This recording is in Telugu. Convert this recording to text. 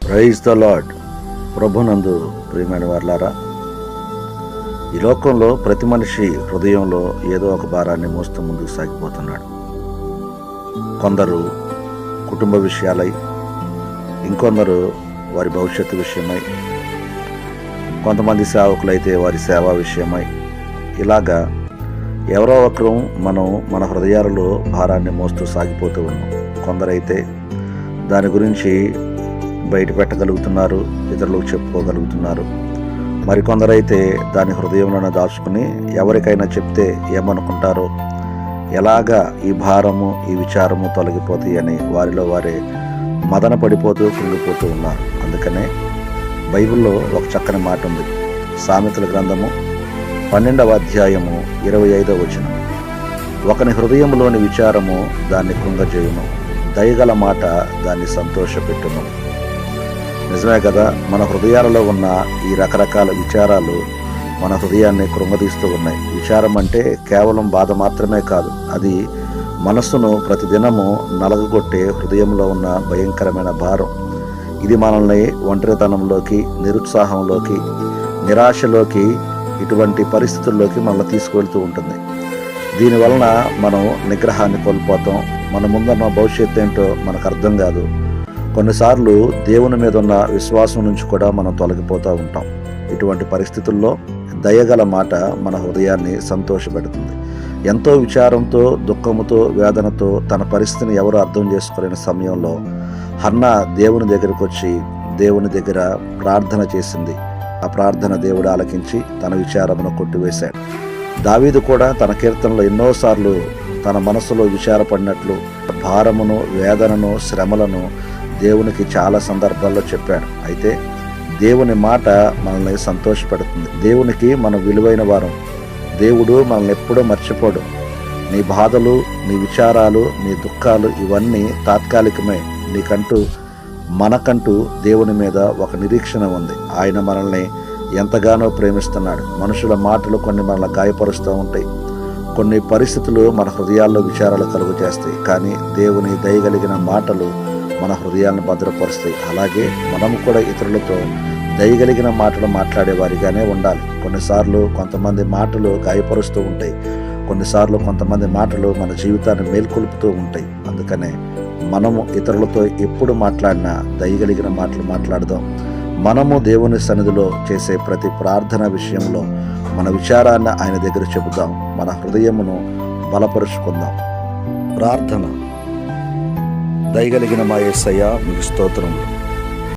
Praise the lord. ప్రభునందు ప్రియమైన వారలారా, ఈ లోకంలో ప్రతి మనిషి హృదయంలో ఏదో ఒక భారాన్ని మోస్తూ ముందుకు సాగిపోతున్నాడు. కొందరు కుటుంబ విషయాలై, ఇంకొందరు వారి భవిష్యత్తు విషయమై, కొంతమంది సేవకులైతే వారి సేవా విషయమై, ఇలాగా ఎవరో ఒకరు మన హృదయాలలో భారాన్ని మోస్తూ సాగిపోతూ ఉన్నాం. కొందరైతే దాని గురించి బయట పెట్టగలుగుతున్నారు, ఇతరులకు చెప్పుకోగలుగుతున్నారు. మరికొందరైతే దాని హృదయంలోనే దాచుకుని ఎవరికైనా చెప్తే ఏమనుకుంటారో, ఎలాగా ఈ భారము ఈ విచారము తొలగిపోతాయి అని వారిలో వారే మదన పడిపోతూ కృంగిపోతూ ఉన్నారు. అందుకనే బైబిల్లో ఒక చక్కని మాట ఉంది. సామెతల గ్రంథము 12వ అధ్యాయము 25వ వచనం. ఒకని హృదయంలోని విచారము దాన్ని కృంగజేయును, దయగల మాట దాన్ని సంతోషపెట్టును. నిజమే కదా, మన హృదయాలలో ఉన్న ఈ రకరకాల విచారాలు మన హృదయాన్ని కృంగదీస్తూ ఉన్నాయి. విచారం అంటే కేవలం బాధ మాత్రమే కాదు, అది మనస్సును ప్రతిదినము నలగగొట్టే హృదయంలో ఉన్న భయంకరమైన భారం. ఇది మనల్ని ఒంటరితనంలోకి, నిరుత్సాహంలోకి, నిరాశలోకి, ఇటువంటి పరిస్థితుల్లోకి మనల్ని తీసుకువెళ్తూ ఉంటుంది. దీనివలన మనం నిగ్రహాన్ని కోల్పోతాం. మన ముందున్న భవిష్యత్తు ఏంటో మనకు అర్థం కాదు. కొన్నిసార్లు దేవుని మీద ఉన్న విశ్వాసం నుంచి కూడా మనం తొలగిపోతూ ఉంటాం. ఇటువంటి పరిస్థితుల్లో దయగల మాట మన హృదయాన్ని సంతోషపెడుతుంది. ఎంతో విచారంతో, దుఃఖముతో, వేదనతో తన పరిస్థితిని ఎవరు అర్థం చేసుకోలేని సమయంలో హన్నా దేవుని దగ్గరకు వచ్చి దేవుని దగ్గర ప్రార్థన చేసింది. ఆ ప్రార్థన దేవుడు ఆలకించి తన విచారమును కొట్టివేశాడు. దావీదు కూడా తన కీర్తనలో ఎన్నోసార్లు తన మనసులో విచారపడినట్లు భారమును, వేదనను, శ్రమలను దేవునికి చాలా సందర్భాల్లో చెప్పాడు. అయితే దేవుని మాట మనల్ని సంతోషపెడుతుంది. దేవునికి మనం విలువైన వారం. దేవుడు మనల్ని ఎప్పుడూ మర్చిపోడు. నీ బాధలు, నీ విచారాలు, నీ దుఃఖాలు ఇవన్నీ తాత్కాలికమే. మనకంటూ దేవుని మీద ఒక నిరీక్షణ ఉంది. ఆయన మనల్ని ఎంతగానో ప్రేమిస్తున్నాడు. మనుషుల మాటలు కొన్ని మనల్ని గాయపరుస్తూ ఉంటాయి. కొన్ని పరిస్థితులు మన హృదయాల్లో విచారాలు కలుగు చేస్తాయి. కానీ దేవుని దయగలిగిన మాటలు మన హృదయాలను భద్రపరుస్తాయి. అలాగే మనము కూడా ఇతరులతో దయగలిగిన మాటలు మాట్లాడేవారిగానే ఉండాలి. కొన్నిసార్లు కొంతమంది మాటలు గాయపరుస్తూ ఉంటాయి. కొన్నిసార్లు కొంతమంది మాటలు మన జీవితాన్ని మేల్కొల్పుతూ ఉంటాయి. అందుకనే మనము ఇతరులతో ఎప్పుడు మాట్లాడినా దయగలిగిన మాటలు మాట్లాడదాం. మనము దేవుని సన్నిధిలో చేసే ప్రతి ప్రార్థన విషయంలో మన విచారాన్ని ఆయన దగ్గర చెబుదాం. మన హృదయమును బలపరుచుకుందాం. ప్రార్థన. దయగలిగిన మా యేసయ్యా, మీకు స్తోత్రములు.